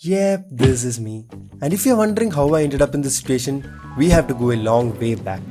Yep, this is me. And if you're wondering how I ended up in this situation, we have to go a long way back.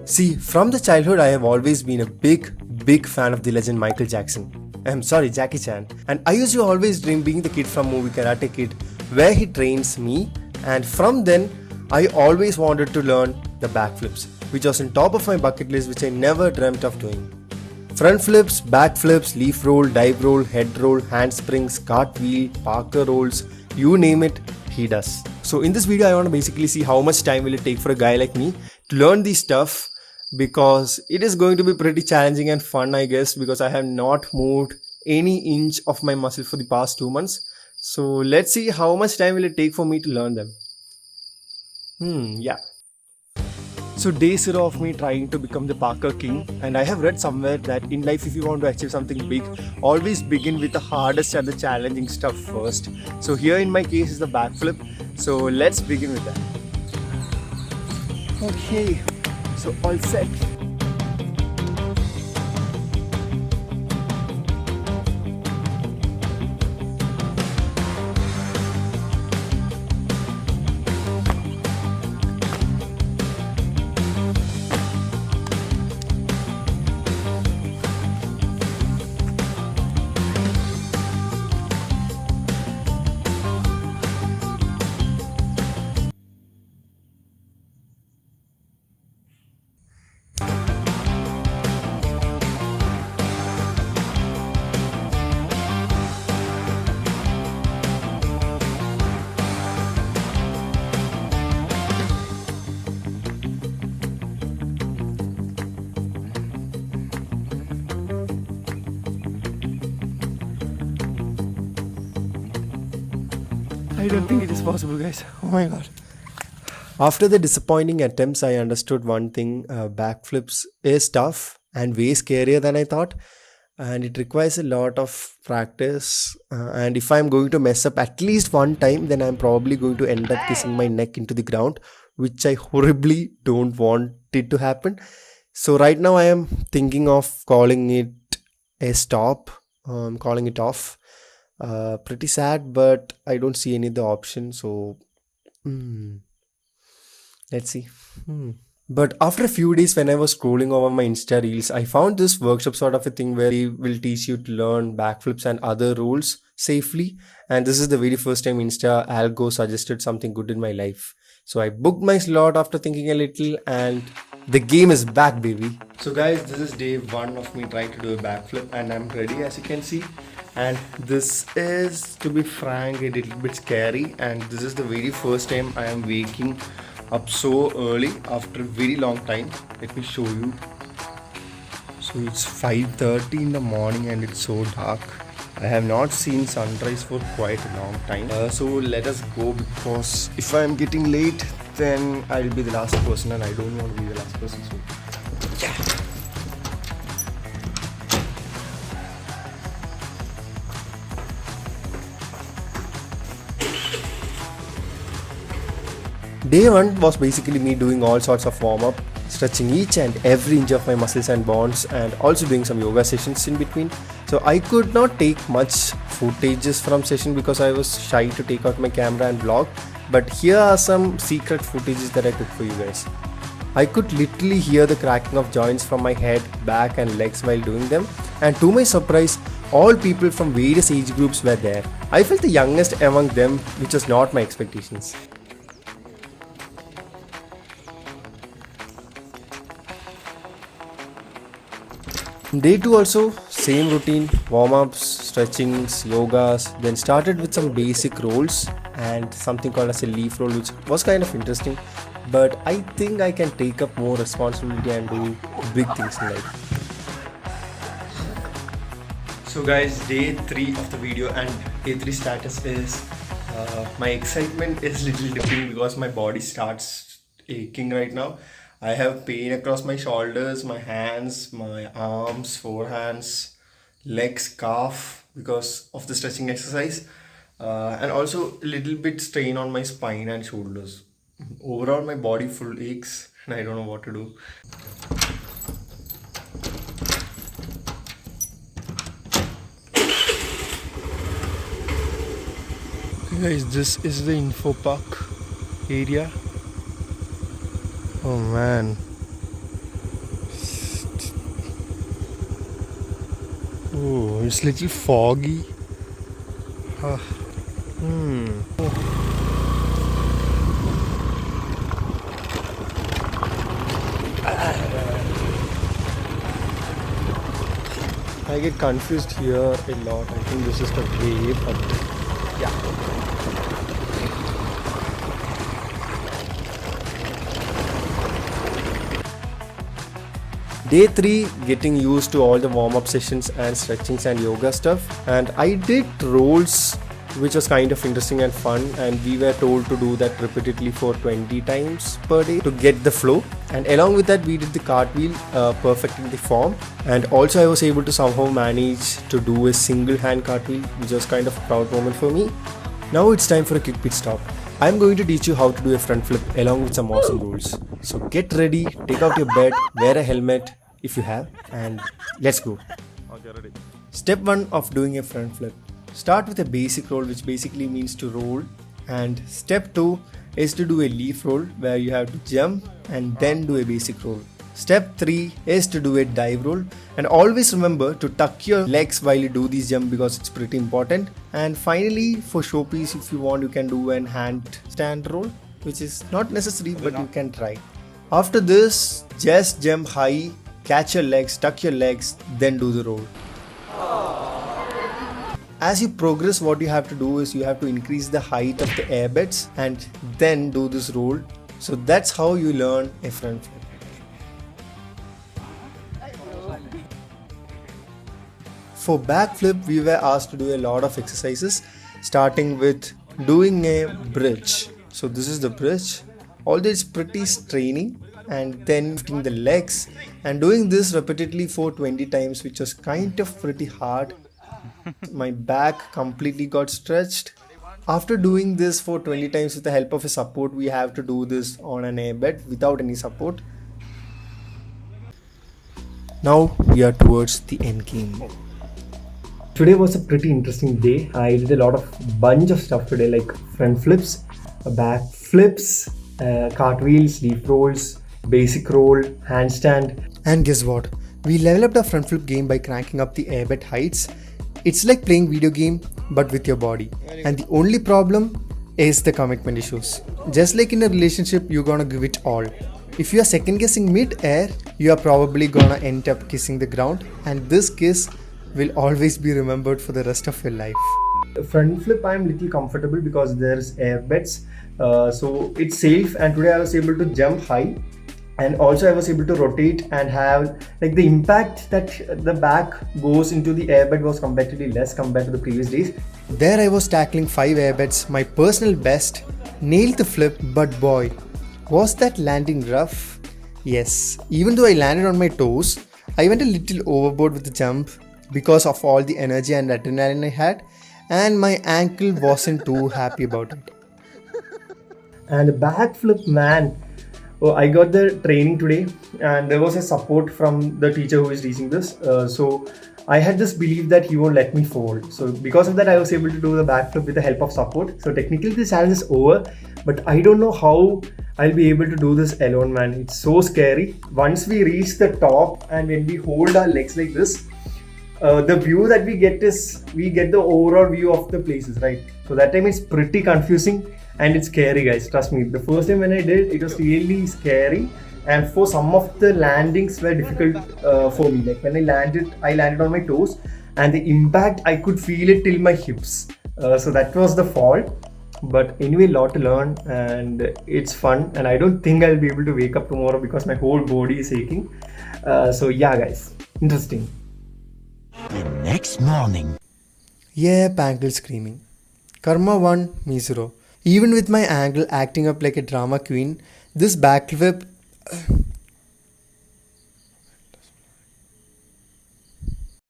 See, from the childhood, I have always been a big fan of the legend Michael Jackson. I'm sorry, Jackie Chan. And I used to always dream being the kid from movie Karate Kid, where he trains me. And from then, I always wanted to learn the backflips, which was on top of my bucket list, which I never dreamt of doing. Front flips, back flips, leaf roll, dive roll, head roll, handsprings, cartwheel, parkour rolls, you name it, he does. So in this video, I want to basically see how much time will it take for a guy like me to learn this stuff, because it is going to be pretty challenging and fun, I guess, because I have not moved any inch of my muscle for the past 2 months. So let's see how much time will it take for me to learn them. Yeah. So day 0 of me trying to become the parkour king, and I have read somewhere that in life if you want to achieve something big, always begin with the hardest and the challenging stuff first. So here in my case is the backflip. So let's begin with that. Okay, so all set. I don't think it is possible, guys. Oh my god. After the disappointing attempts, I understood one thing. Backflips is tough and way scarier than I thought. And it requires a lot of practice. And if I'm going to mess up at least one time, then I'm probably going to end up kissing my neck into the ground, which I horribly don't want it to happen. So right now I am thinking of calling it a stop. Calling it off. Pretty sad, but I don't see any other option. So let's see. But after a few days, when I was scrolling over my Insta reels, I found this workshop sort of a thing where they will teach you to learn backflips and other rules safely. And this is the very first time Insta algo suggested something good in my life. So I booked my slot after thinking a little, and the game is back, baby. So guys, this is day 1 of me trying to do a backflip, and I'm ready, as you can see. And this is, to be frank, a little bit scary, and this is the very first time I am waking up so early after a very long time. Let me show you. So it's 5:30 in the morning and it's so dark. I have not seen sunrise for quite a long time. So let us go, because if I am getting late, then I'll be the last person, and I don't want to be the last person. So yeah. Day 1 was basically me doing all sorts of warm-up, stretching each and every inch of my muscles and bones, and also doing some yoga sessions in between. So I could not take much footages from session because I was shy to take out my camera and vlog. But here are some secret footages that I took for you guys. I could literally hear the cracking of joints from my head, back and legs while doing them. And to my surprise, all people from various age groups were there. I felt the youngest among them, which was not my expectations. Day 2 also, same routine, warm-ups, stretchings, yogas, then started with some basic rolls and something called as a leaf roll, which was kind of interesting, but I think I can take up more responsibility and do big things in life. So guys, day 3 of the video, and day 3 status is, my excitement is little dipping because my body starts aching right now. I have pain across my shoulders, my hands, my arms, forehands, legs, calf, because of the stretching exercise, and also a little bit strain on my spine and shoulders. Overall, my body full aches and I don't know what to do. Guys, this is the info park area. Oh man. Oh, it's little foggy. Ah. I get confused here a lot. I think this is the way, but yeah. Day 3, getting used to all the warm-up sessions and stretchings and yoga stuff. And I did rolls, which was kind of interesting and fun, and we were told to do that repeatedly for 20 times per day to get the flow. And along with that, we did the cartwheel, perfecting the form. And also I was able to somehow manage to do a single hand cartwheel, which was kind of a proud moment for me. Now it's time for a quick pit stop. I'm going to teach you how to do a front flip along with some awesome rules. So get ready, take out your bed, wear a helmet if you have, and let's go. Okay, ready. Step 1 of doing a front flip. Start with a basic roll, which basically means to roll, and step 2 is to do a leaf roll where you have to jump and then do a basic roll. Step 3 is to do a dive roll, and always remember to tuck your legs while you do this jump because it's pretty important. And finally, for showpiece, if you want, you can do an handstand roll, which is not necessary but you can try. After this, just jump high, catch your legs, tuck your legs, then do the roll. As you progress, what you have to do is you have to increase the height of the airbeds and then do this roll. So that's how you learn a front flip. For backflip, we were asked to do a lot of exercises, starting with doing a bridge. So this is the bridge, although it's pretty straining, and then lifting the legs and doing this repeatedly for 20 times, which was kind of pretty hard. My back completely got stretched. After doing this for 20 times with the help of a support, we have to do this on an airbed without any support. Now we are towards the end game. Today was a pretty interesting day. I did a bunch of stuff today, like front flips, back flips, cartwheels, leaf rolls, basic roll, handstand. And guess what? We level up the front flip game by cranking up the airbed heights. It's like playing video game but with your body. And the only problem is the commitment issues. Just like in a relationship, you're gonna give it all. If you are second guessing mid-air, you are probably gonna end up kissing the ground, and this kiss will always be remembered for the rest of your life. Front flip, I'm little comfortable because there's airbeds, so it's safe. And today I was able to jump high, and also I was able to rotate and have like the impact that the back goes into the airbed was comparatively less compared to the previous days. There I was tackling 5 airbeds, my personal best, nailed the flip, but boy, was that landing rough? Yes, even though I landed on my toes, I went a little overboard with the jump because of all the energy and adrenaline I had, and my ankle wasn't too happy about it. And the backflip, man. Oh, I got the training today, and there was a support from the teacher who is teaching this. So I had this belief that he won't let me fall. So because of that, I was able to do the backflip with the help of support. So technically this challenge is over, but I don't know how I'll be able to do this alone, man. It's so scary. Once we reach the top and when we hold our legs like this, the view that we get is, we get the overall view of the places, right? So that time it's pretty confusing and it's scary, guys. Trust me. The first time when I did, it was really scary. And for some of the landings were difficult for me. Like when I landed on my toes, and the impact, I could feel it till my hips. So that was the fall. But anyway, lot to learn, and it's fun. And I don't think I'll be able to wake up tomorrow because my whole body is aching. So yeah, guys, interesting. The next morning. Yeah, ankle screaming. Karma 1, me 0. Even with my ankle acting up like a drama queen, this backflip.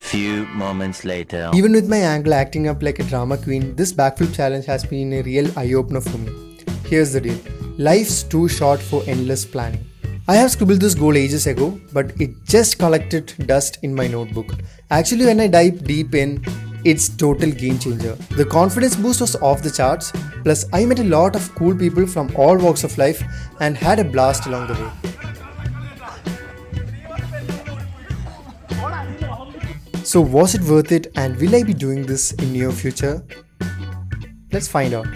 Few moments later. Even with my ankle acting up like a drama queen, this backflip challenge has been a real eye-opener for me. Here's the deal. Life's too short for endless planning. I have scribbled this goal ages ago, but it just collected dust in my notebook. Actually, when I dive deep in, It's total game changer. The confidence boost was off the charts, plus I met a lot of cool people from all walks of life and had a blast along the way. So was it worth it, and will I be doing this in near future? Let's find out.